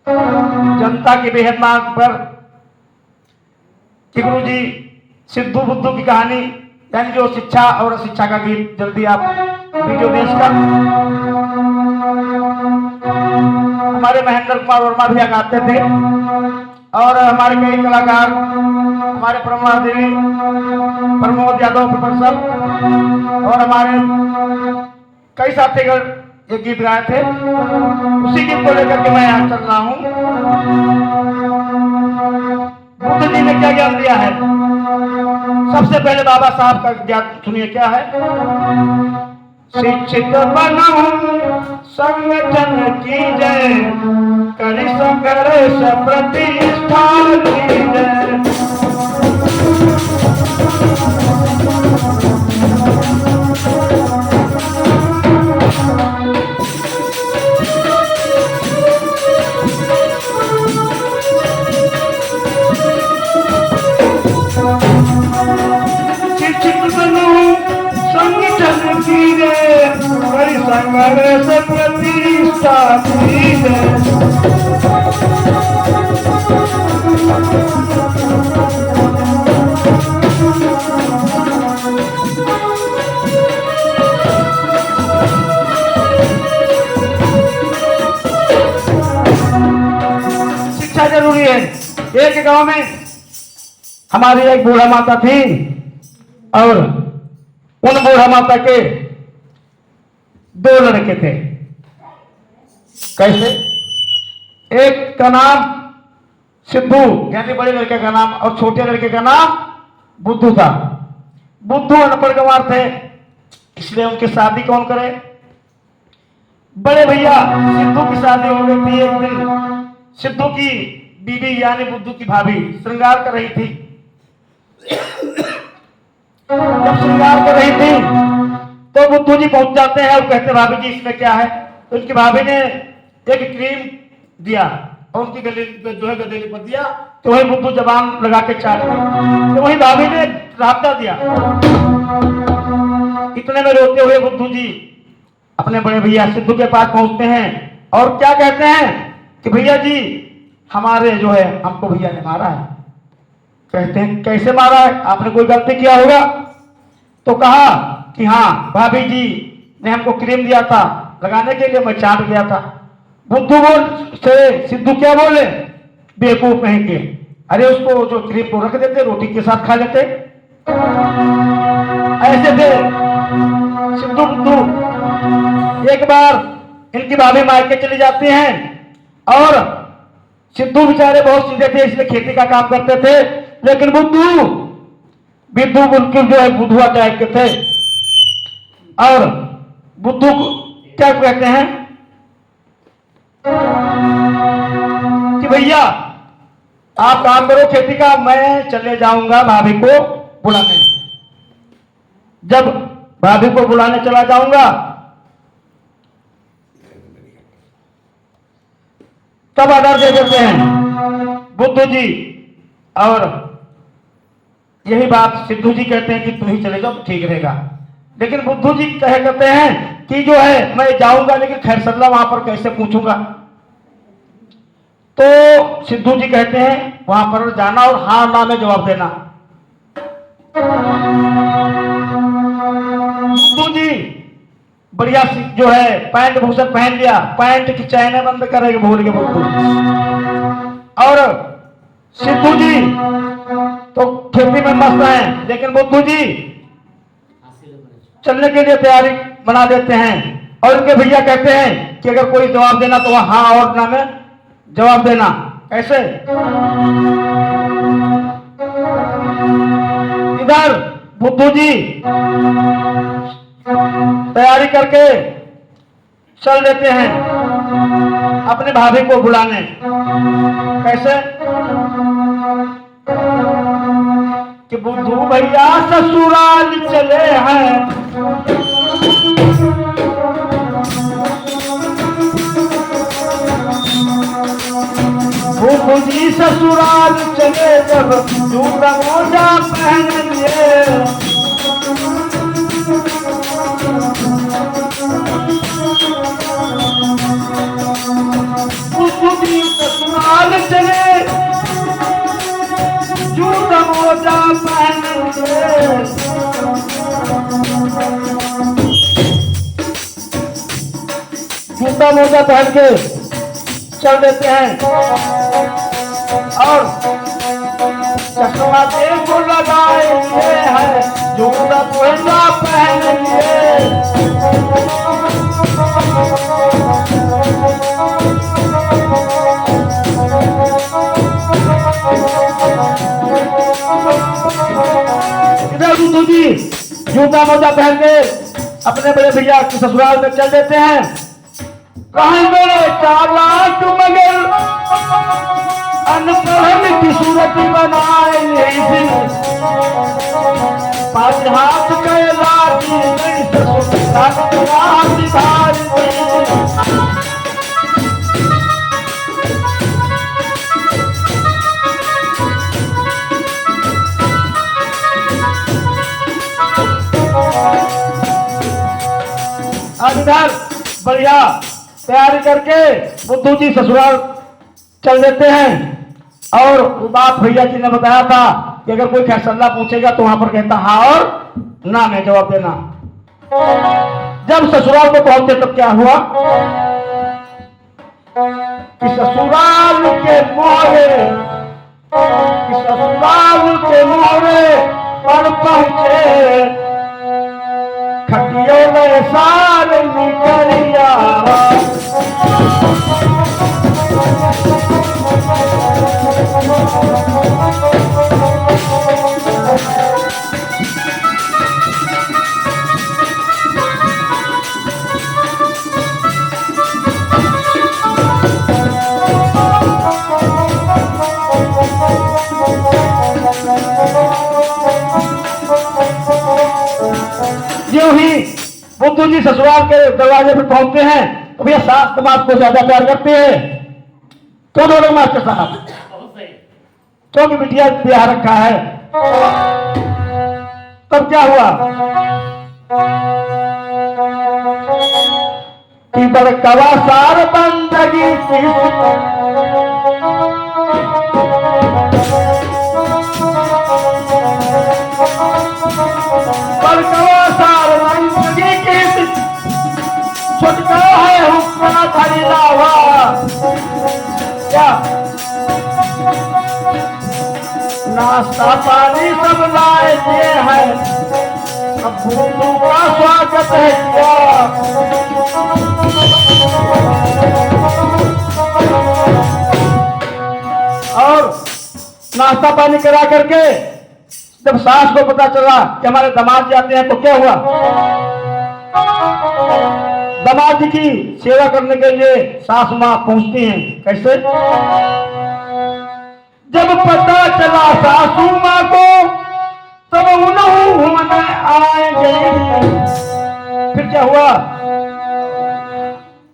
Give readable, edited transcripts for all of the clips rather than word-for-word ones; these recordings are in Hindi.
जनता की बेहद मांग पर कि गुरु जी सिद्धू बुद्धू की कहानी यानी जो शिक्षा और अशिक्षा का गीत जल्दी आप वीडियो देखकर हमारे महेंद्र कुमार वर्मा भैया गाते थे और हमारे कई कलाकार हमारे प्रमा देवी प्रमोद यादव प्रोफेसर और हमारे कई साथीगण ये गीत गाए थे। उसी गीत को लेकर के मैं यहाँ चल रहा हूँ। बुद्ध जी ने क्या ज्ञान दिया है? सबसे पहले बाबा साहब का ज्ञान सुनिए क्या है। शिक्षित बनो संगठन की जय, करी संघर्ष प्रतिष्ठा की जय। संघर्ष प्रतिष्ठा की जय। शिक्षा जरूरी है। एक गांव में हमारी एक बूढ़ा माता थी और उन बूढ़ा माता के दो लड़के थे। कैसे? एक का नाम सिद्धू यानी बड़े लड़के का नाम और छोटे लड़के का नाम बुद्धू था। बुद्धू अनपढ़ गंवार थे, इसलिए उनकी शादी कौन करे? बड़े भैया सिद्धू की शादी हो गई थी। एक दिन सिद्धू की बीवी यानी बुद्धू की भाभी श्रृंगार कर रही थी। जब श्रृंगार कर रही थी तो बुद्धू जी पहुंच जाते हैं और कहते भाभी जी इसमें क्या है? तो उनकी भाभी ने एक क्रीम दिया और उनकी गले जो है गदेली पर दिया तो वही बुद्धू जबान लगा के चाट ली। तो वही भाभी ने राबता दिया। इतने में रोते हुए बुद्धू जी अपने बड़े भैया सिद्धू के पास पहुंचते हैं और क्या कहते हैं कि भैया जी हमारे जो है हमको भैया ने मारा है। कहते हैं कैसे मारा है? आपने कोई गलती किया होगा? तो कहा कि हाँ भाभी जी ने हमको क्रीम दिया था लगाने के लिए, मैं चाट गया था। बुद्धू बोल से सिद्धू क्या बोले? बेवकूफ कहीं के, अरे उसको जो क्रीम को रख देते रोटी के साथ खा लेते। ऐसे थे सिद्धू बुद्धू। एक बार इनकी भाभी मायके चली जाती हैं और सिद्धू बेचारे बहुत सीधे थे इसलिए खेती का काम करते थे, लेकिन बुद्धू बिल्कुल जो है बुद्धुआ टाइप के थे। और बुद्धू को क्या कहते हैं कि भैया आप काम करो खेती का, मैं चले जाऊंगा भाभी को बुलाने। जब भाभी को बुलाने चला जाऊंगा तब ऑर्डर दे देते हैं बुद्धू जी। और यही बात सिद्धू जी कहते हैं कि तुम ही चले जाओ ठीक रहेगा। लेकिन बुद्धू जी कहते हैं कि जो है मैं जाऊंगा लेकिन खैरसल्ला वहां पर कैसे पूछूंगा? तो सिद्धू जी कहते हैं वहां पर जाना और हाँ ना में जवाब देना। बुद्धू जी बढ़िया जो है पैंट भूषण पहन लिया, पैंट की चैने बंद करेंगे भूल के बुद्धू। और सिद्धू जी तो खेती में मस्त है, लेकिन बुद्धू जी चलने के लिए तैयारी बना देते हैं। और उनके भैया कहते हैं कि अगर कोई जवाब देना तो वह हाँ और ना में जवाब देना। कैसे? इधर बुद्धू जी तैयारी करके चल देते हैं अपने भाभी को बुलाने। कैसे? कि बुद्धू भैया ससुराल चले हैं, बुद्धू जी ससुराल चले जब जूता मोजा पहन लिए। बुद्धू जी जूता मोजा पहन के चल देते हैं और चश्मा देखो लगाए लिए है, जूता मोजा पहन लिए। इधर बुद्धू जी जूता मोजा पहन के अपने बड़े भैया के ससुराल में चल देते हैं। कहीं मेरे चालाक मगर अनपढ़ की सूरत बनाए, पाँच हाथ के लाठी इधर बढ़िया तैयारी करके बुद्धू जी ससुराल चल देते हैं। और बात भैया जी ने बताया था कि अगर कोई फैसला पूछेगा तो वहां पर कहता हाँ और ना में जवाब देना। जब ससुराल को पहुंचे तब क्या हुआ कि ससुराल के मोहरे पर पहुंचे, खटियों में सार निकलिया। यूं ही बुद्धू जी ससुराल के दरवाजे पर पहुंचते हैं तो भैया सास समाज को ज्यादा प्यार करते हैं। तो दोनों मास्टर साहब क्योंकि बिटिया ब्याह रखा है। तब क्या हुआ कि बड़कवा सार बंदगी छुटका है हुक्म धरी लावा। क्या नाश्ता पानी सब लाए दिए हैं, अब बुद्धू का स्वागत है क्या। और नाश्ता पानी करा करके जब सास को पता चला कि हमारे दामाद जाते हैं तो क्या हुआ, दामाद जी की सेवा करने के लिए सास मां पहुंचती हैं। कैसे? जब पता चला सासू मां को तब उन्होंने आएंगे। फिर क्या हुआ,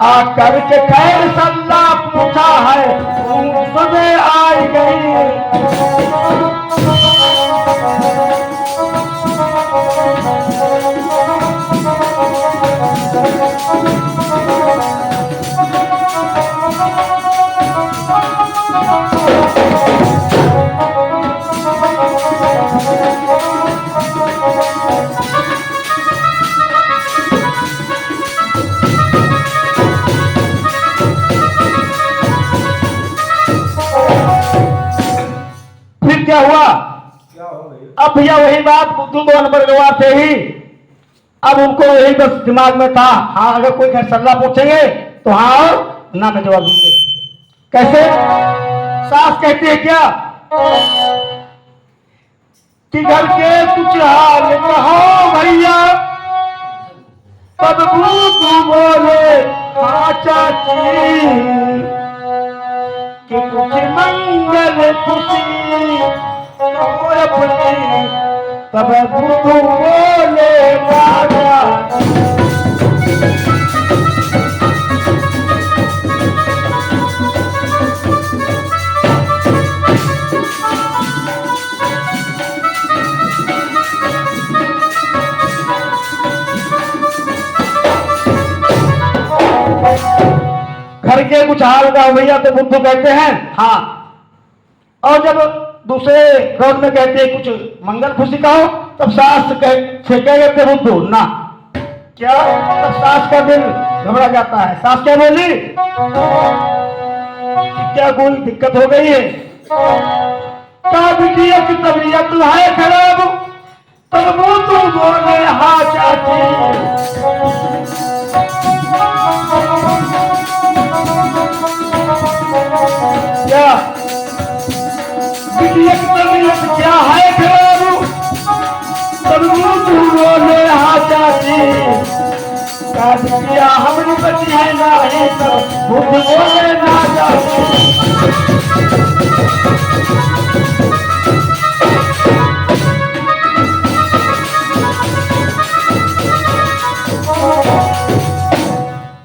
आकर के खैर सल्ला पूछा है, तुम्हें आई गई। क्या हुआ? अब भैया वही बात बुद्धू तो अनपढ़ गवार थे ही, अब उनको यही बस दिमाग में था हाँ अगर कोई फैसला पूछेंगे तो हाँ और ना में जवाब देंगे। कैसे? सास कहती है क्या कि घर के कुछ हाल कहो भैया, तब बुद्धू बोले हाँ चाची कि कुछ मंगल खुशी और अपनी, तब बुद्धू बोले राजा। घर के कुछ हाल का भैया तो बुद्धू कहते हैं हाँ, और जब दूसरे रोज में कहते हैं कुछ मंगल खुशी का हो तब सास कह थे बुद्धू ना। क्या? तब सास का दिल घबरा जाता है। सास क्या बोली कि क्या कोई दिक्कत हो गई है? क्या बिटिया की तबीयत है खराब? तब वो तू बोले हाँ चाची। क्या बिटिया की तबीयत क्या है खराब? तब वो तू बोले हाँ चाची। क्या बिटिया हमारी बची है नहीं? तब वो तू बोले ना चाची।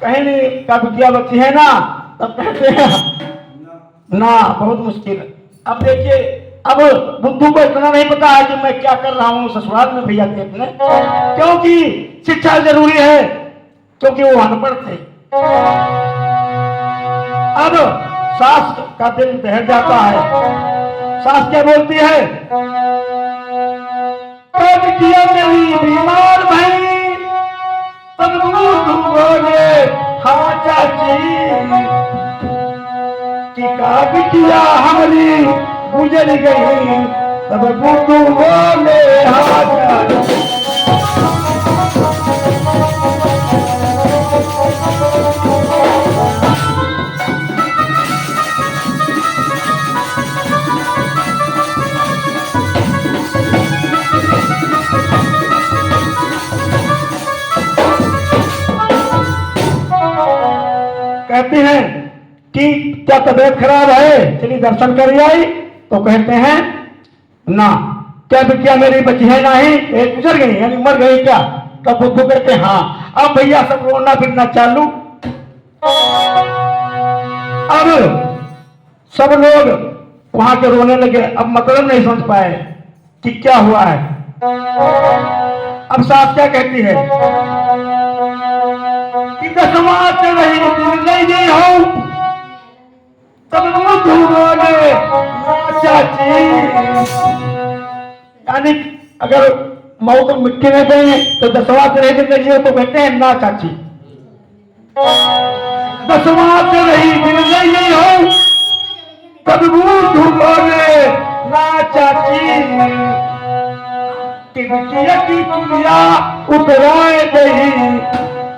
कहीं नहीं का बिटिया बच्ची है ना? तब कहते हैं ना, बहुत मुश्किल है। अब देखिए, अब बुद्धू को इतना नहीं पता है कि मैं क्या कर रहा हूँ ससुराल में भैया के अपने, क्योंकि शिक्षा जरूरी है, क्योंकि वो अनपढ़ थे। अब सास का दिल दहल जाता है। सास क्या बोलती है? बिटिया मेरी बीमार भाई। तब बोले हाँ चाची। कि का बिटिया हमारी गुजर गई। तब बुद्धू बोले हाँ चाची। कहते हैं कि क्या तबीयत खराब है, चलिए दर्शन कर आई? तो कहते हैं ना। क्या बिटिया मेरी बची है नहीं? एक गुजर गई यानी मर गई क्या? तब बुद्धू कहते हैं हाँ। अब भैया सब रोना फिरना चालू। अब सब लोग वहां के रोने लगे। अब मतलब नहीं समझ पाए कि क्या हुआ है। अब सास क्या कहती है कि दसवां से नहीं हो। तब बुद्धू बोले चाची। यानी अगर मौत मिट्टी में गए तो दसवां से रह गई तो कहते हैं ना चाची। दसवां से नहीं हो। तब बुद्धू बोले ना चाची। कि बिटिया की चुड़िया उतराए गई।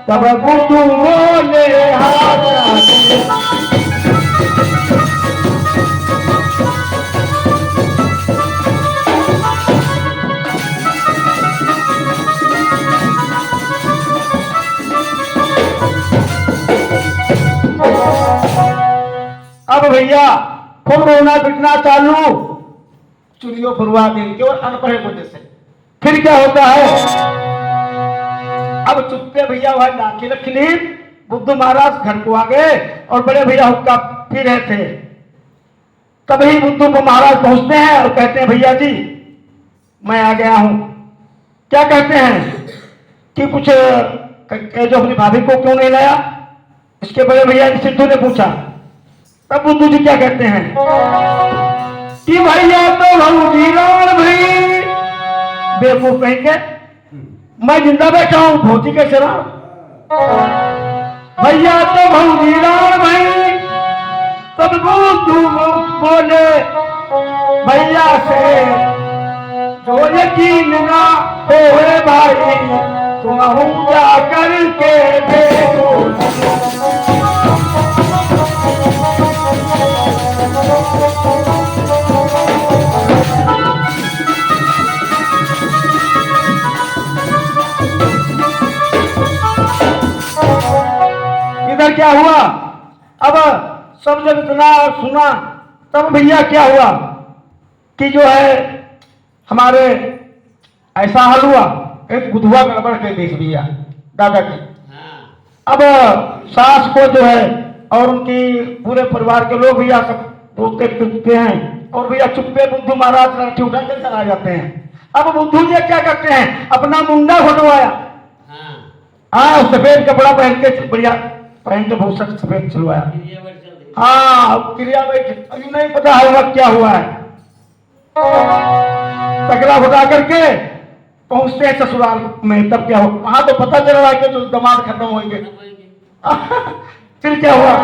तब बुद्धू बोले हाँ चाची। अब भैया खूब रोना पिटना चालू। चुनियो फुरवा दी केवल अनपढ़ वजह से। फिर क्या होता है? अब चुप्पे भैया वहां लाठी रख ली। बुद्धू महाराज घर को आ गए और बड़े भैया हुक्का पी रहे थे। तभी बुद्धू को महाराज पहुंचते हैं और कहते हैं भैया जी मैं आ गया हूं। क्या कहते हैं कि कुछ जो अपनी भाभी को क्यों नहीं लाया? इसके बड़े भैया सिद्धू ने पूछा। तब बुद्धू जी क्या कहते हैं कि भैया तो भौजी राण भाई। बेवकूफ कहेंगे, मैं जिंदा बैठा हूं, भौजी कैसे राण? भैया तो भौजी राण भाई। तब बुद्धू बोले भैया से जो यकीन ना होए भाई तुम जा करके देखो। इधर क्या हुआ? अब सब जब इतना सुना तब भैया क्या हुआ कि जो है हमारे ऐसा हाल हुआ। एक बुधवा गड़बड़ के देख भैया दादा की। अब सास को जो है और उनकी पूरे परिवार के लोग भैया सब रोते पीटते हैं और भैया चुप्पे बुद्धू महाराज लाठी उठा के चला जाते हैं। अब बुद्धू जी क्या करते हैं? अपना मुंडा घुटवाया। हाँ सफेद कपड़ा पहन के बढ़िया पहन के बहुत सफेद चलवाया। हाँ क्रिया में अभी नहीं पता होगा क्या हुआ है। तकला फटा करके पहुंचते हैं ससुराल में। तब क्या हो? वहां तो पता चल रहा है कि जो दमाद खत्म होंगे। फिर क्या हुआ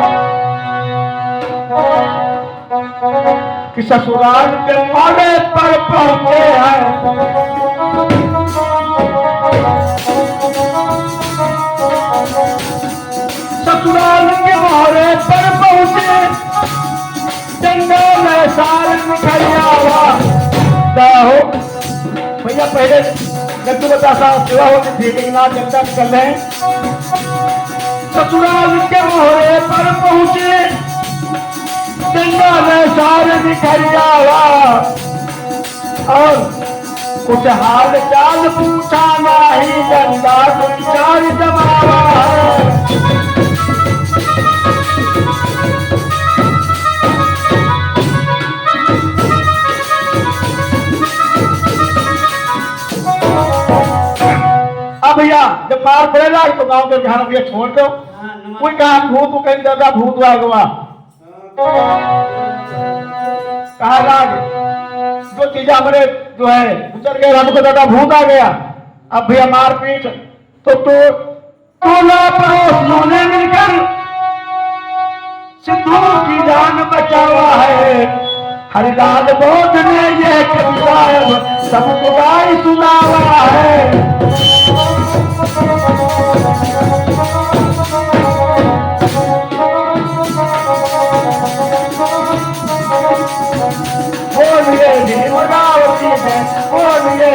कि ससुराल के मोड़े पर पहुंचे हैं। ससुराल के मोड़े पर पहुंचे, चंदा में साल निकलिया हुआ। क्या हो भैया, पहले जब तू बता सेवा होती थी, लेकिन आज जनता निकल रहे हैं। ससुराल के मोहरे पर पहुंचे, चंदा में साल निकलिया हुआ, और कुछ हाल चाल पूछा नहीं, जनता कुछ चार जमावा है। भैया जब मार पड़ेगा तो गांव के ध्यान भैया छोड़ दो। कोई कहा भूत को कहीं दादा भूत लागवा कहा राग जो चीजें हमारे जो है उतर गए, हमको दादा भूत आ गया। अब भैया मारपीट तो टोला पड़ोसियों ने मिलकर सिद्धू की जान बचावा है। हरिलाल बौद्ध ने यह कविता सबको गाई सुनावा है। बोलिए भीमरावती है, बोलिए